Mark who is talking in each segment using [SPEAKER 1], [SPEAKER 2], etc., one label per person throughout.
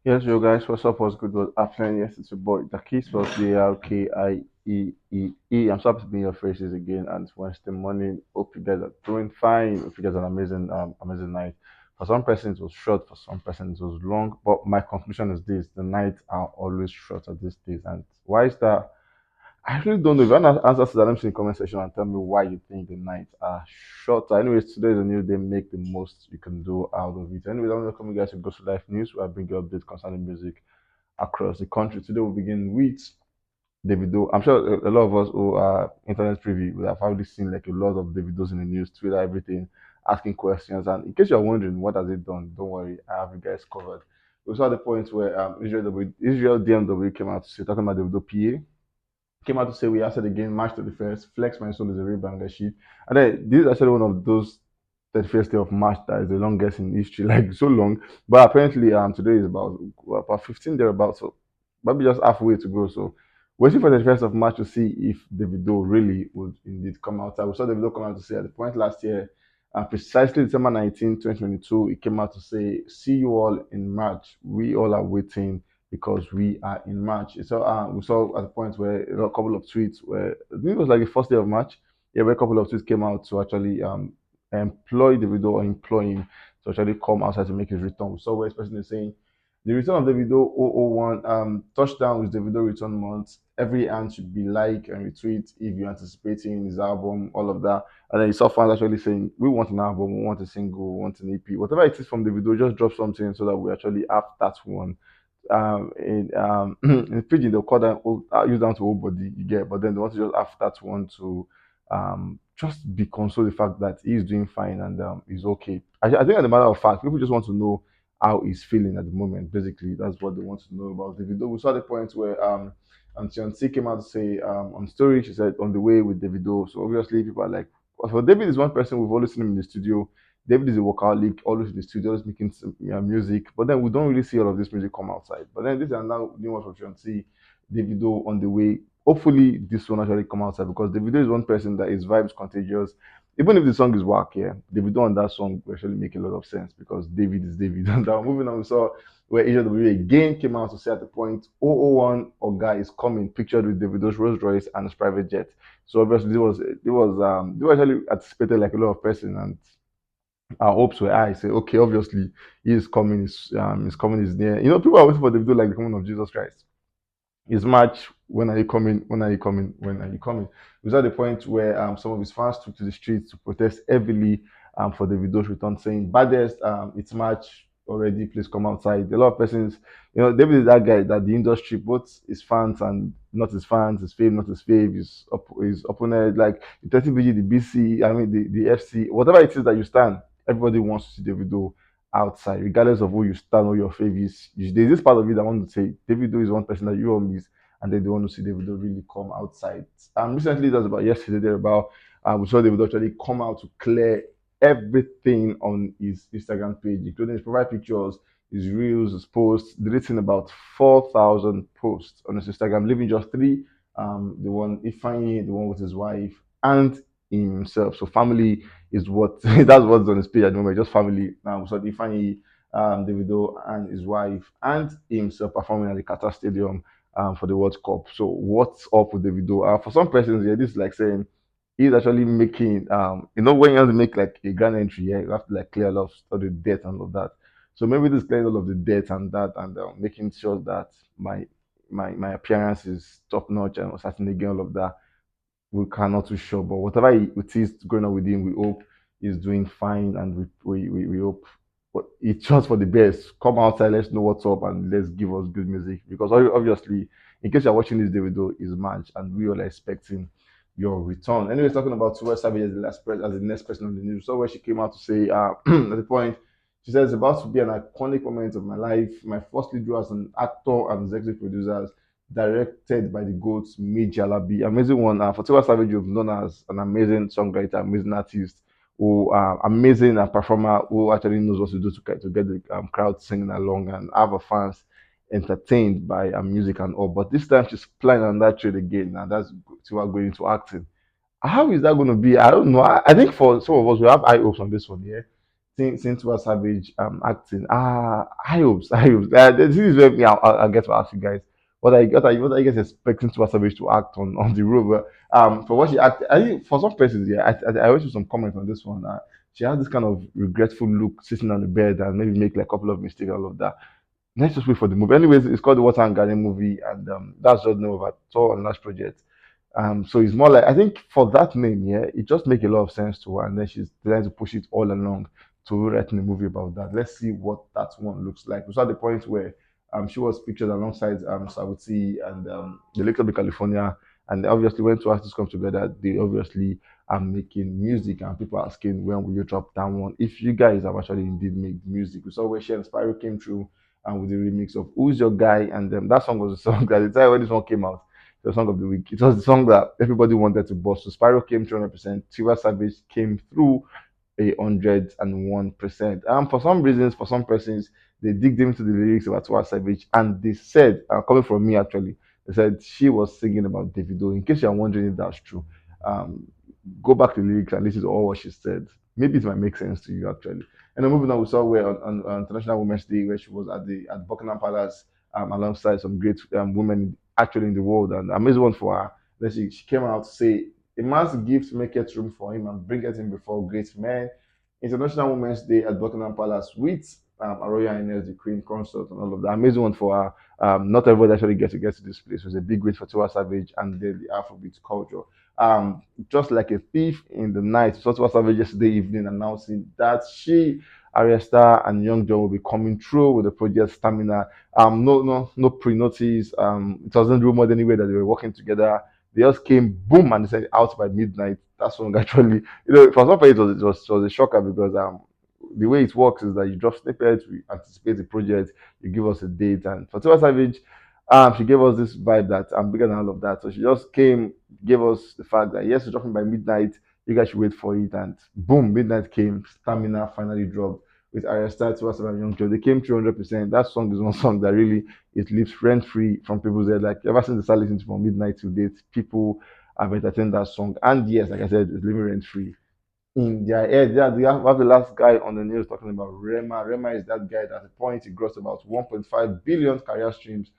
[SPEAKER 1] Yes, yo guys, what's up? What's good? What's happening? Yes, it's your boy. The key spells Darkiee. I'm so happy to be in your faces again, and it's Wednesday morning. Hope you guys are doing fine. Hope you guys are an amazing night. For some persons, it was short. For some persons, it was long. But my conclusion is this: the nights are always shorter these days. And why is that? I really don't know. If you want to answer to that, let me see in the comment section and tell me why you think the nights are shorter. Anyways, today is a new day. Make the most you can do out of it. Anyways, I'm welcome you guys to go to live news where I bring you updates concerning music across the country. Today we'll begin with Davido. I'm sure a lot of us who are internet privy will have probably seen like a lot of Davidos in the news, Twitter, everything, asking questions. And in case you're wondering what has it done, don't worry, I have you guys covered. We saw the point where Israel DMW came out to say talking about Davido PA came out to say we answered again March 31st. Flex My Soul is a real banger sheet. And then this is actually one of those 31st day of March that is the longest in history, like so long. But apparently today is about 15 thereabouts, so maybe just halfway to go. So waiting for the 31st of March to see if the video really would indeed come out. We saw the video come out to say at the point last year, precisely December 19, 2022, it came out to say, see you all in March. We all are waiting because we are in March. So we saw at the point where a couple of tweets where I think it was like the first day of March, yeah, where a couple of tweets came out to actually employ the video or employ him to actually come outside to make his return. So where this person is saying the return of Davido 001 touchdown with Davido return month. Every hand should be like and retweet if you're anticipating his album, all of that. And then you saw fans actually saying, we want an album, we want a single, we want an EP, whatever it is from the video, just drop something so that we actually have that one in pidgin they'll call that use down to old body you get, but then they want to just have that one to just be console the fact that he's doing fine and he's okay. I think as a matter of fact, people just want to know how he's feeling at the moment. Basically, that's what they want to know about the video. We saw the point where and Chelsea came out to say on story, she said on the way with Davido. So obviously people are like, well, for David is one person we've always seen him in the studio. David is a workaholic, always in the studio, always making some, music. But then we don't really see all of this music come outside. But then this is now new one from Chelsea, Davido on the way. Hopefully this one actually come outside because Davido is one person that is vibes contagious. Even if the song is whack, yeah, Davido on that song will actually make a lot of sense because David is David. And now moving on, we saw where Asia W again came out to say at the point 001 Oga is coming, pictured with Davido's Rolls Royce and his private jet. So obviously they were actually anticipated like a lot of person, and our hopes were high. Say, okay, obviously he is coming, his coming is near. You know, people are waiting for Davido like the coming of Jesus Christ. His match, when are you coming? When are you coming? When are you coming? It was at the point where some of his fans took to the streets to protest heavily for the Davido's return, saying, baddest, it's match already, please come outside. A lot of persons, David is that guy that the industry, both his fans and not his fans, his fave, not his fave, his opponent, like the 30BG, the BC, I mean the FC, whatever it is that you stand, everybody wants to see Davido outside, regardless of who you stand or your favorites. There's this part of it I want to say Davido is one person that you all miss, and then they want to see Davido really come outside. Recently, that was about yesterday, there about we saw Davido actually come out to clear everything on his Instagram page, including his profile pictures, his reels, his posts, deleting about 4,000 posts on his Instagram, leaving just three. The one Ifeanyi, the one with his wife, and himself. So family is what that's what's on his page at the moment. Just family. So Ifeanyi, Davido, and his wife, and himself performing at the Qatar Stadium for the World Cup. So what's up with Davido? For some persons, yeah, this is like saying he's actually making when you have to make like a grand entry, yeah, you have to like clear a lot of the debt and all of that. So maybe this clearing all of the debt and that, and making sure that my appearance is top notch and starting again all of that. We cannot too sure, but whatever it is going on with him, we hope he's doing fine, and we hope it's just for the best. Come outside, let's know what's up, and let's give us good music. Because obviously, in case you're watching this Davido is match, and we all are expecting your return. Anyways, talking about Tiwa Savage as as the next person on the news. So where she came out to say at the point, she says it's about to be an iconic moment of my life. My first lead role as an actor and executive producer, directed by the GOAT Mid Jalabi. Amazing one. For Tiwa Savage, you've known as an amazing songwriter, amazing artist, who amazing performer who actually knows what to do to get the crowd singing along and have a fans entertained by music and all. But this time she's playing on that trade again, and that's Tiwa going into acting. How is that going to be? I don't know. I think for some of us, we have high hopes on this one, yeah. seeing Tiwa Savage acting. I hope, I hope. This is where me, I'll get to ask you guys. What are you guys expecting Tiwa Savage to act on the road? But, for what she acted, I think for some persons, yeah, I always see some comments on this one. She has this kind of regretful look sitting on the bed and maybe make like a couple of mistakes, all of that. Let's just wait for the movie. Anyways, it's called the Water and Garden movie, and that's just the name of it. It's all on last project. So it's more like I think for that name, yeah, it just make a lot of sense to her, and then she's trying to push it all along to writing a movie about that. Let's see what that one looks like. We saw the point where she was pictured alongside Sauti and the Little Big California, and obviously when two artists come together, they obviously are making music, and people are asking when will you drop that one? If you guys have actually indeed made music, we saw where Shen Spyro came through and with the remix of Who's Your Guy, and that song was the song that the time when this one came out, the song of the week. It was the song that everybody wanted to bust. So Spyro came through 100%. Tiwa Savage came through 101%. For some reasons, for some persons, they digged into the lyrics about Tiwa Savage, and they said, coming from me actually, they said she was singing about Davido. In case you're wondering if that's true, um, go back to the lyrics and listen to all what she said. Maybe it might make sense to you actually. And then moving on, we saw where on International Women's Day, where she was at Buckingham Palace, alongside some great women actually in the world, and amazing one for her. Then she came out to say, "A man's gift maketh room for him and bringeth him before great men." International Women's Day at Buckingham Palace with Her Royal Highness the Queen Consort and all of that. Amazing one for her. Not everybody actually get to this place. It was a big win for Tiwa Savage and then the Afrobeat culture. Just like a thief in the night, so Tiwa Savage yesterday evening announcing that she, Aresta, and Young John will be coming through with the project Stamina. No pre-notice. It wasn't rumored anyway that they were working together. They just came boom and they said out by midnight. That song actually, for some people it was a shocker because the way it works is that you drop snippets, we anticipate the project, you give us a date, and for Tiwa Savage, she gave us this vibe that I'm bigger than all of that. So she just came, gave us the fact that yes, it's dropping by midnight. You guys should wait for it, and boom, midnight came. Stamina finally dropped with Arista, Tiwa Savage, and Young Joe. They came 300%. That song is one song that really it lives rent free from people's head. Like ever since they started listening to from midnight to date, people have entertained that song. And yes, like I said, it's living rent free in their head. Yeah, they have the last guy on the news talking about Rema. Rema is that guy that at a point he grossed about 1.5 billion career streams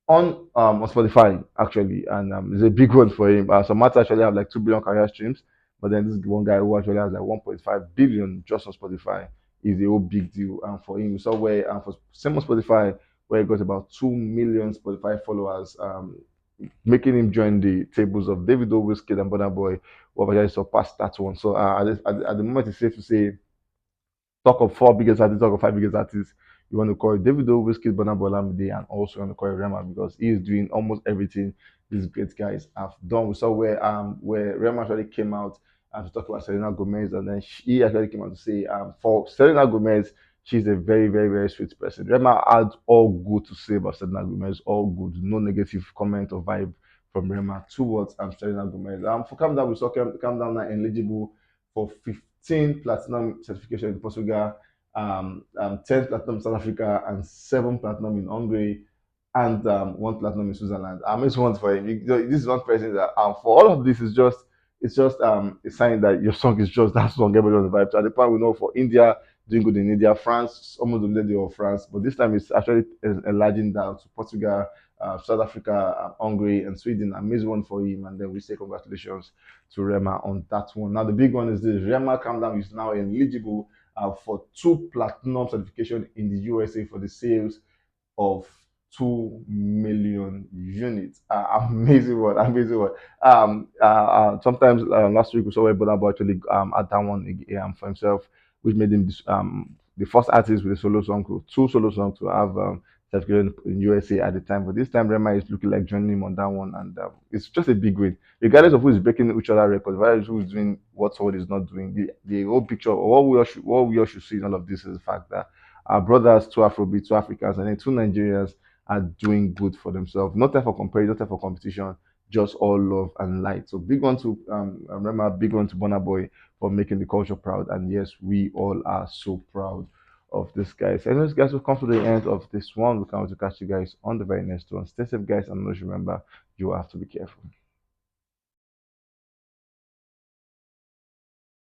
[SPEAKER 1] on Spotify actually, and it's a big one for him. Some artists actually have like 2 billion career streams, but then this one guy who actually has like 1.5 billion just on Spotify is a whole big deal for him. So where for same on Spotify where he got about 2 million Spotify followers, making him join the tables of Davido, Wizkid, and Burna Boy, who have actually surpassed that one. So at the moment, it's safe to say talk of four biggest artists, talk of five biggest artists. You want to call it Davido, Wizkid, Burna Boy, Olamide, and also you want to call it Rema because he is doing almost everything these great guys have done. We saw where Rema actually came out and to talk about Selena Gomez, and then she actually came out to say for Selena Gomez, she's a very very very sweet person. Rema had all good to say about Selena Gomez, all good, no negative comment or vibe from Rema towards Selena Gomez. For Calm Down, we saw Calm Down now eligible for 15 platinum certification in Portugal, 10 platinum in South Africa, and 7 platinum in Hungary, and 1 platinum in Switzerland. It's one for him. This is one person that for all of this is just it's just a sign that your song is just that song everybody on the vibe. So at the point we know for India doing good in India, France almost dominated of France, but this time it's actually enlarging down to Portugal, South Africa, Hungary, and Sweden. Amazing one for him, and then we say congratulations to Rema on that one. Now the big one is this: Rema Calm Down is now eligible for 2 platinum certification in the USA for the sales of 2 million units. Amazing one, amazing one. Sometimes last week we saw where Burna Boy actually had that one for himself, which made him the first artist with a solo song, two solo songs to have certification in USA at the time. But this time Rema is looking like joining him on that one, and it's just a big win, regardless of who is breaking each other records, regardless of who is doing what someone is not doing. The whole picture, or what we all should see in all of this is the fact that our brothers, two Afrobeat, two Africans, and then two Nigerians are doing good for themselves. Not time for comparison, not time for competition, just all love and light. So big one to remember, big one to Burna Boy for making the culture proud. And yes, we all are so proud of this guys. Anyways, guys, we've come to the end of this one. We can't wait to catch you guys on the very next one. Stay safe, guys, and always remember you have to be careful.